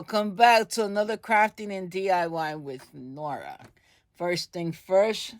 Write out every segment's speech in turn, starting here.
welcome back to another crafting and DIY with Nora. First thing first,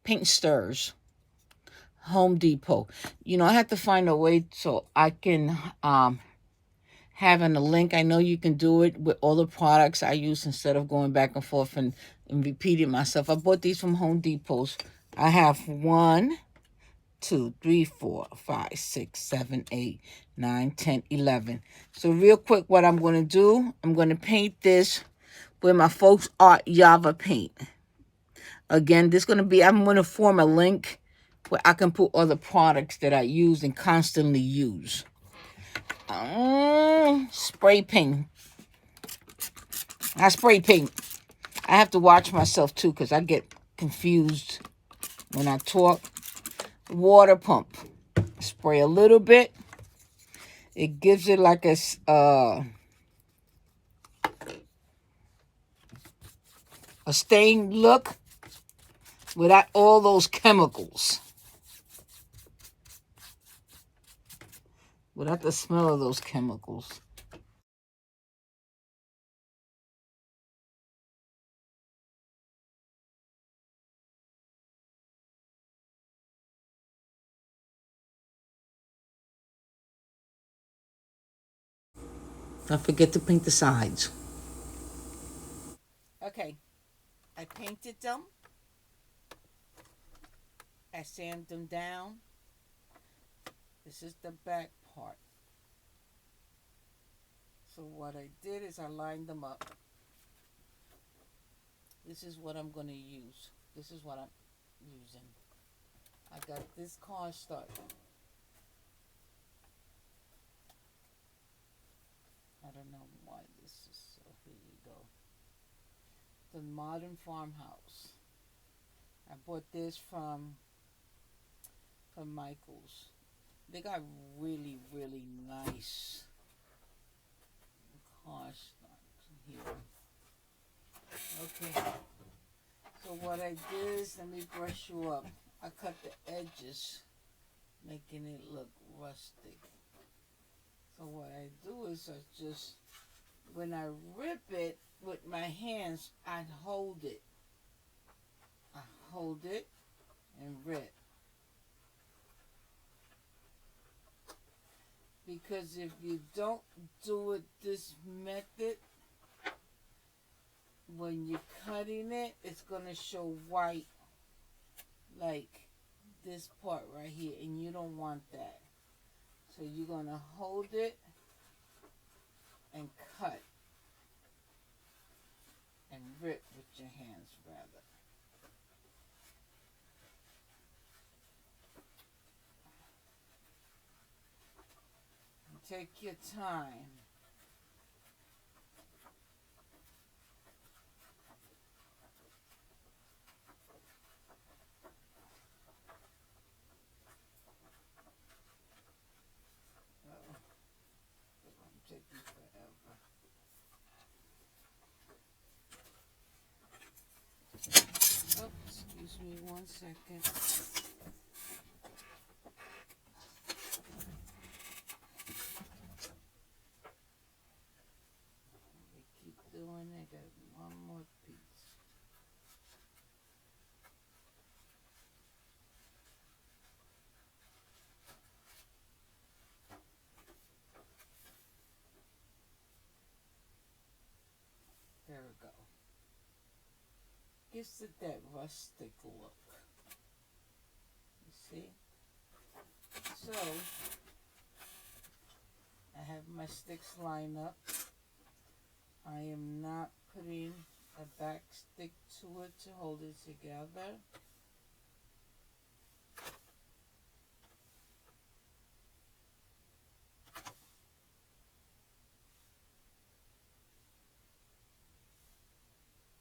paint stirs, Home Depot. I have to find a way so I can have in a link. I know you can do it with all the products I use instead of going back and forth and repeating myself. I bought these from Home Depots. I have 1, 2, 3, 4, 5, 6, 7, 8, 9, 10, 11. So real quick, what I'm going to do, I'm going to paint this with my Folks Art Java paint. Again, I'm going to form a link where I can put other products that I use and constantly use. Spray paint. I spray paint. I have to watch myself too because I get confused when I talk. Water pump. Spray a little bit. It gives it like a stained look without all those chemicals. Without the smell of those chemicals. Don't forget to paint the sides. Okay, I painted them. I sanded them down. This is the back part. So what I did is I lined them up. This is what I'm going to use. This is what I'm using. I got this car started. I don't know why this is so. Here you go. The Modern Farmhouse. I bought this from Michaels. They got really, really nice car starts here. Okay. So what I did is, let me brush you up. I cut the edges, making it look rustic. So what I do is when I rip it with my hands, I hold it. I hold it and rip. Because if you don't do it this method, when you're cutting it, it's going to show white, like this part right here, and you don't want that. So you're going to hold it and cut and rip with your hands, rather. And take your time. Taking forever. Oh, excuse me 1 second. We keep doing it. Got one more piece. There we go. Gives it that rustic look. You see? So, I have my sticks lined up. I am not putting a back stick to it to hold it together.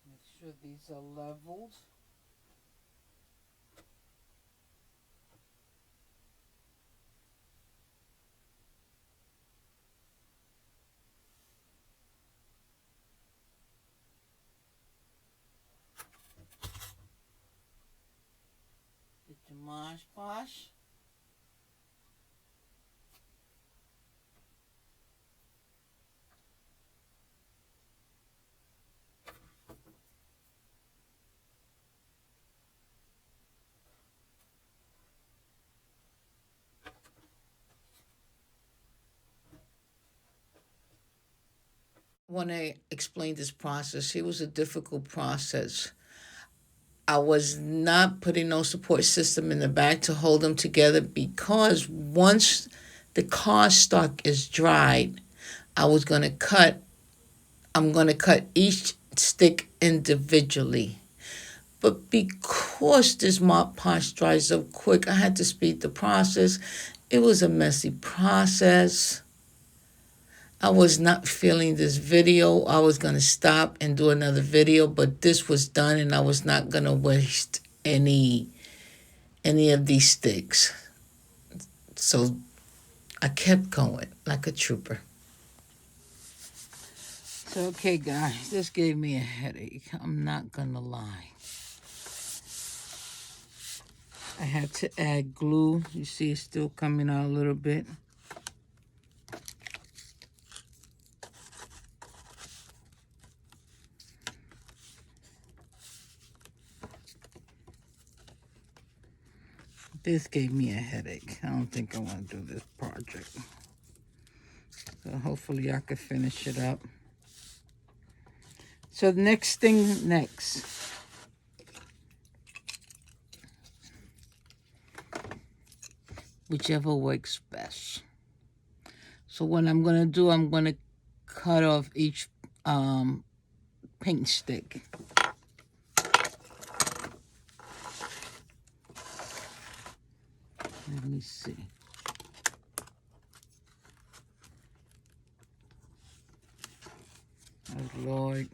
Make sure these are leveled. Get your Mosh Posh. When I explained this process, it was a difficult process. I was not putting no support system in the back to hold them together because once the cardstock is dried, I'm going to cut each stick individually. But because this Mod Podge dries up quick, I had to speed the process. It was a messy process. I was not feeling this video. I was going to stop and do another video, but this was done and I was not going to waste any of these sticks. So I kept going like a trooper. So, okay, guys, this gave me a headache. I'm not going to lie. I had to add glue. You see it's still coming out a little bit. This gave me a headache. I don't think I want to do this project. So hopefully I can finish it up. So the next thing next. Whichever works best. So what I'm going to do, I'm going to cut off each paint stick. Let me see. Oh, Lord.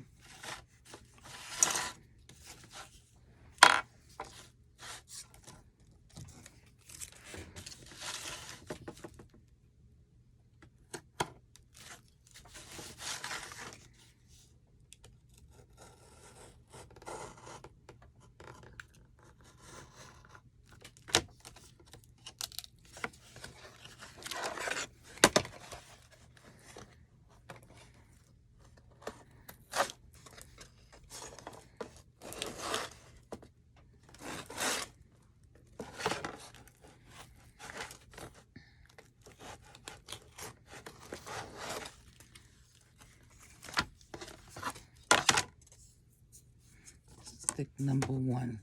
Stick number 1.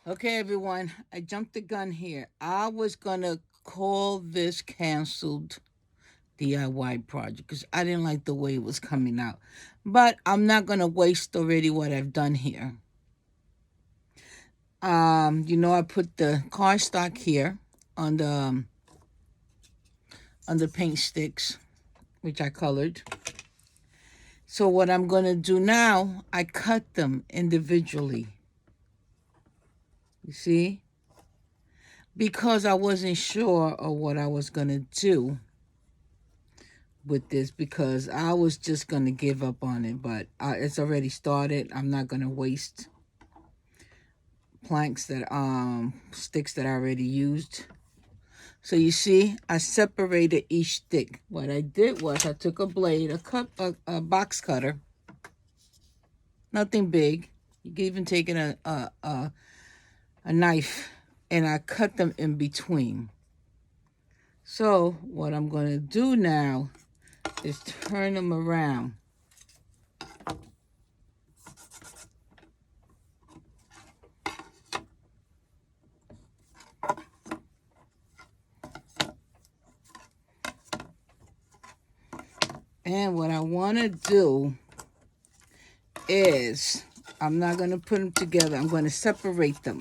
Okay, everyone, I jumped the gun here. I was going to call this canceled DIY project because I didn't like the way it was coming out. But I'm not going to waste already what I've done here. I put the cardstock here on the paint sticks, which I colored. So what I'm going to do now, I cut them individually. You see? Because I wasn't sure of what I was going to do with this, because I was just going to give up on it. But it's already started. I'm not going to waste planks sticks that I already used. So you see, I separated each stick. What I did was I took a blade, a box cutter, nothing big. You can even take a knife, and I cut them in between. So what I'm going to do now is turn them around. And what I want to do is, I'm not going to put them together. I'm going to separate them.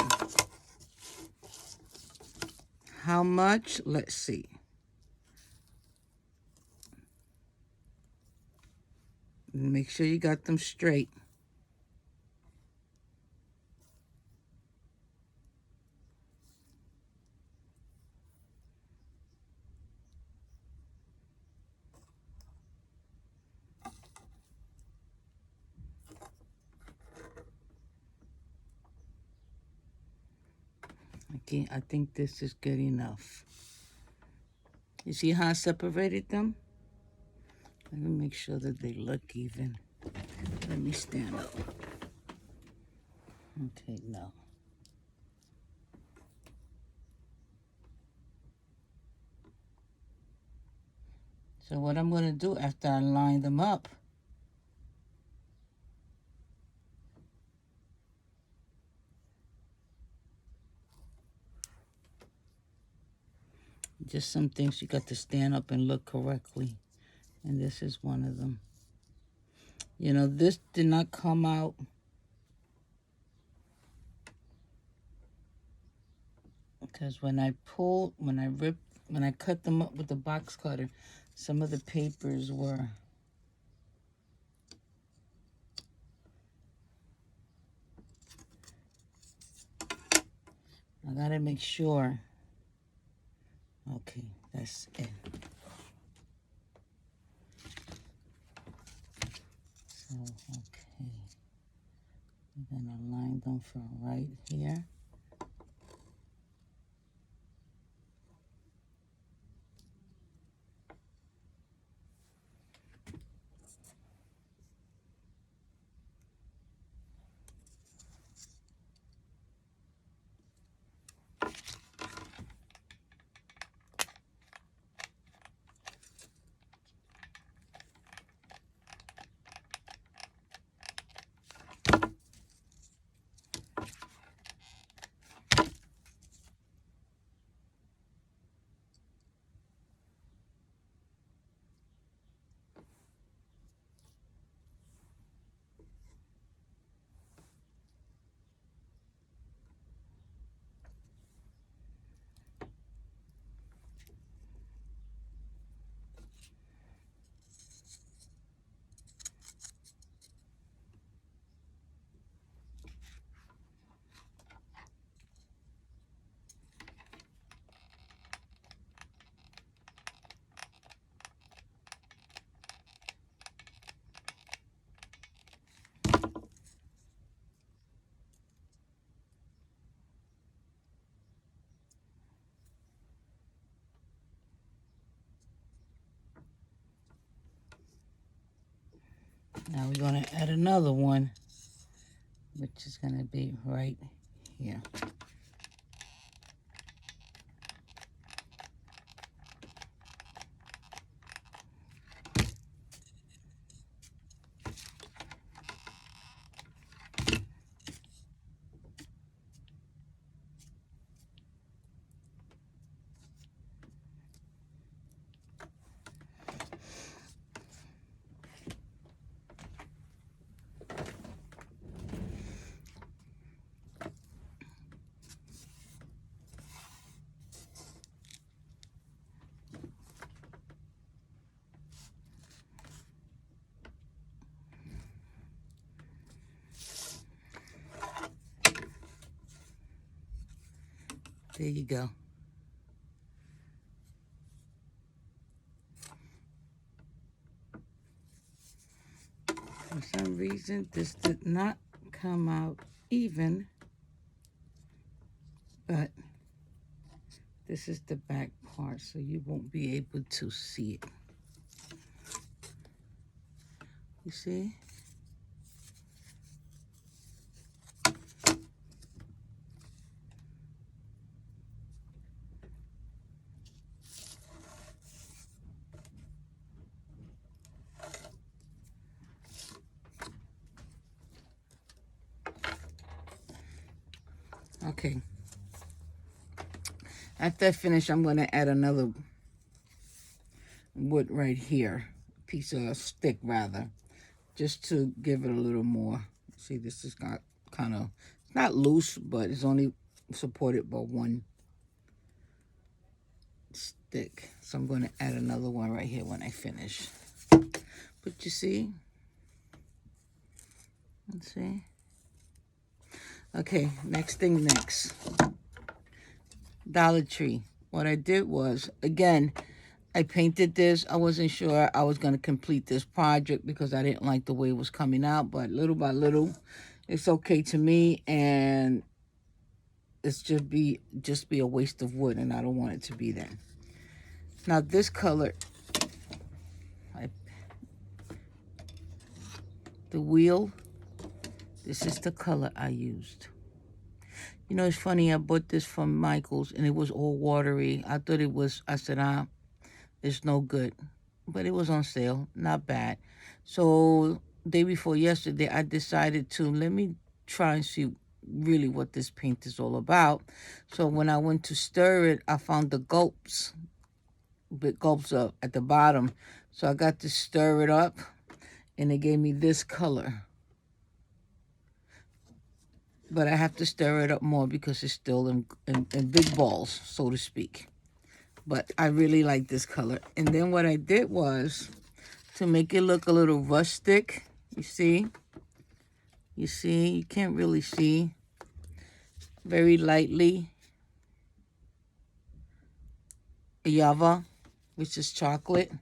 How much? Let's see. Make sure you got them straight. Okay, I think this is good enough. You see how I separated them? Let me make sure that they look even. Let me stand up. Okay, no. So what I'm going to do after I line them up, just some things you got to stand up and look correctly. And this is one of them. You know, this did not come out. Because when I cut them up with the box cutter, some of the papers were... I gotta make sure. Okay, that's it. So, okay. I'm gonna line them from right here. Now we're gonna add another one, which is gonna be right here. There you go. For some reason, this did not come out even, but this is the back part, so you won't be able to see it. You see? Okay. After I finish, I'm going to add another wood right here. Piece of stick, rather. Just to give it a little more. See, this is got kind of, it's not loose, but it's only supported by one stick. So I'm going to add another one right here when I finish. But you see? Let's see. Okay, next thing next. Dollar Tree. What I did was, again, I painted this. I wasn't sure I was going to complete this project because I didn't like the way it was coming out. But little by little, it's okay to me. And it's just be a waste of wood. And I don't want it to be that. Now this color, the wheel, this is the color I used. You know, it's funny. I bought this from Michael's and it was all watery. I thought it was, I said, it's no good. But it was on sale. Not bad. So, day before yesterday, I decided to let me try and see really what this paint is all about. So, when I went to stir it, I found the gulps. Big gulps up at the bottom. So, I got to stir it up. And it gave me this color. But I have to stir it up more because it's still in big balls, so to speak. But I really like this color. And then what I did was, to make it look a little rustic, you see, you can't really see, very lightly, Java, which is chocolate.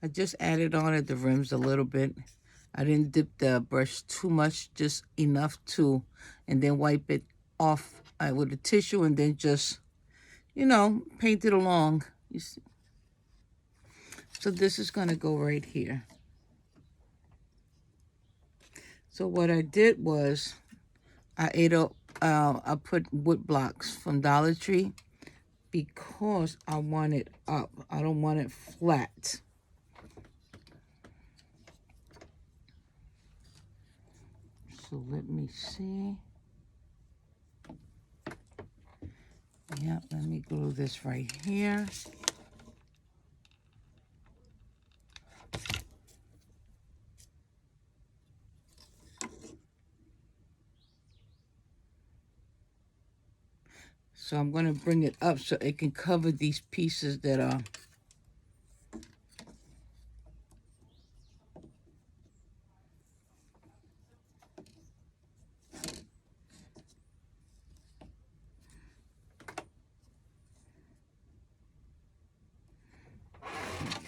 I just added on at the rims a little bit. I didn't dip the brush too much, just enough to, and then wipe it off with a tissue and then just, paint it along. You see? So this is going to go right here. So what I did was I put wood blocks from Dollar Tree because I want it up. I don't want it flat. So let me see. Yeah, let me glue this right here. So I'm going to bring it up so it can cover these pieces that are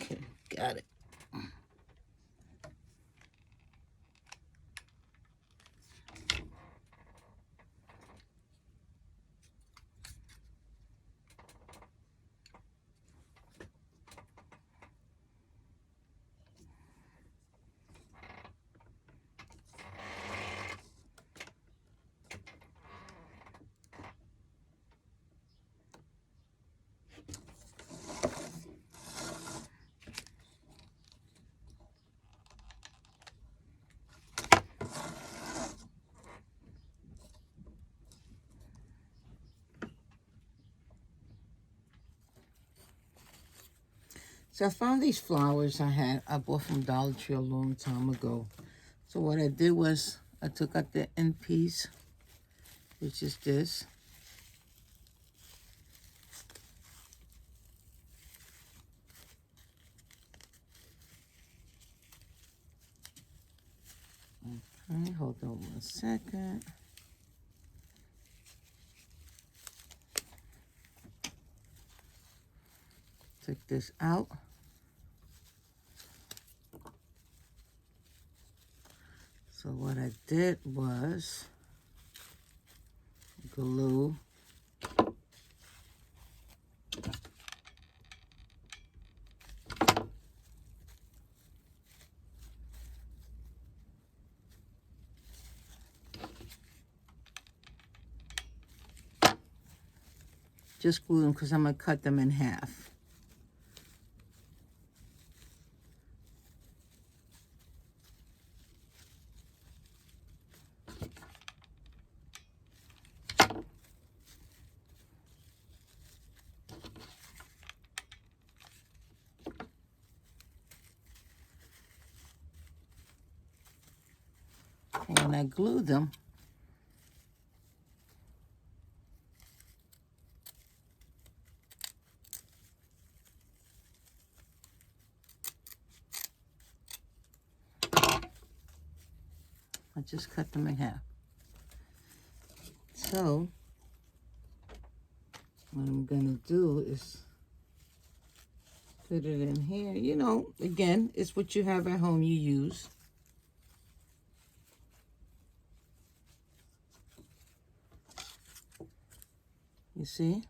okay, got it. So I found these flowers I bought from Dollar Tree a long time ago. So what I did was I took out the end piece, which is this. Okay, hold on 1 second. Take this out. So what I did was glue just glue them because I'm going to cut them in half. when I glue them, I just cut them in half. So what I'm gonna do is put it in here. You know, again, it's what you have at home you use. You see?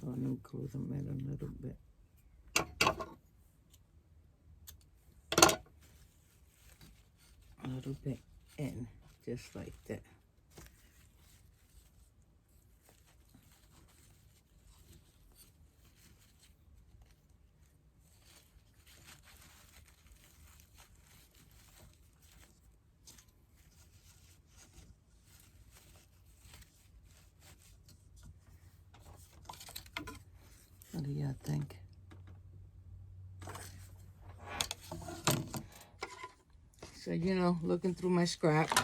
Let me glue them in a little bit. A little bit in, just like that. What do y'all think? So, you know, looking through my scraps,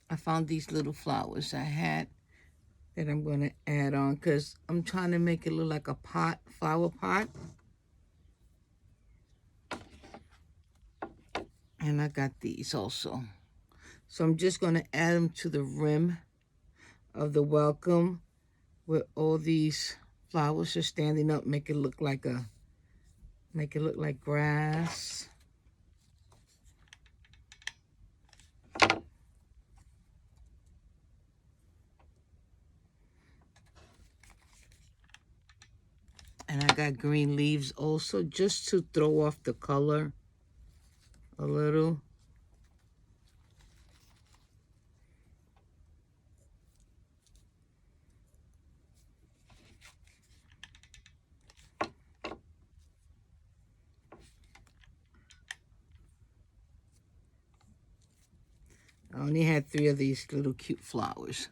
I found these little flowers I had that I'm going to add on because I'm trying to make it look like a pot, flower pot. And I got these also. So I'm just going to add them to the rim of the welcome where all these flowers are standing up, make it look like grass. And I got green leaves also just to throw off the color a little. I only had 3 of these little cute flowers.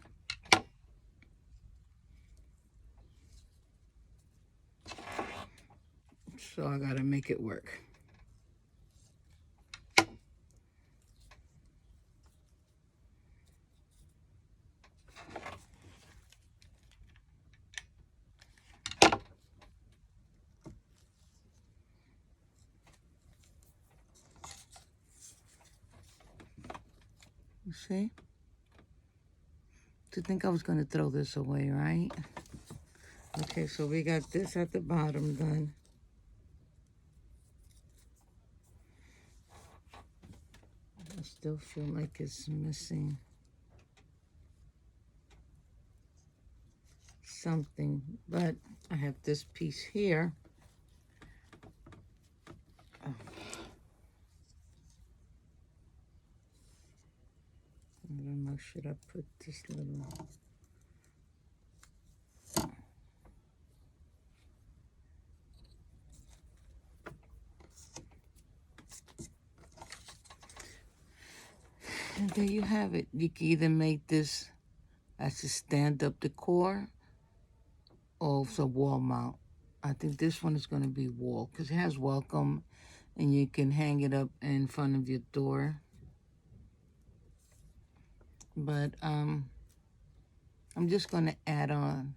So I gotta make it work. You see? To think I was gonna throw this away, right? Okay, so we got this at the bottom done. I still feel like it's missing something, but I have this piece here. Oh. I don't know, should I put this little... And there you have it. You can either make this as a stand-up decor or it's a wall mount. I think this one is going to be wall because it has welcome and you can hang it up in front of your door. But I'm just going to add on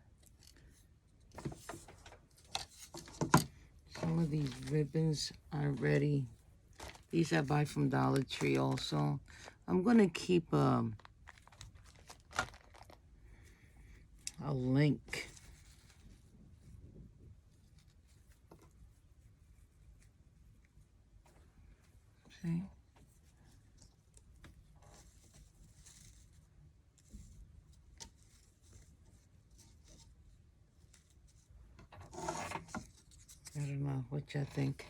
some of these ribbons already. These I buy from Dollar Tree also. I'm going to keep a link. See? I don't know what y'all think.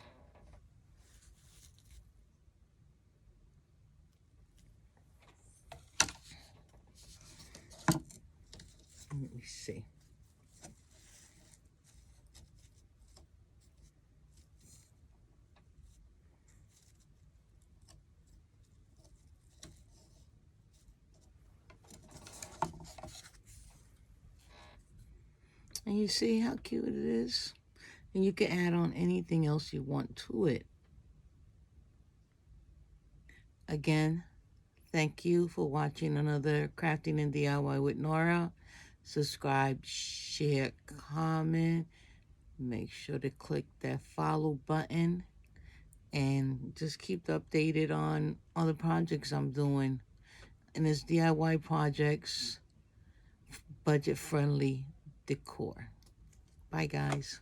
Let me see. And you see how cute it is? And you can add on anything else you want to it. Again, thank you for watching another Crafting and DIY with Nora. Subscribe, share, comment. Make sure to click that follow button. And just keep updated on all the projects I'm doing. And it's DIY projects, budget-friendly decor. Bye, guys.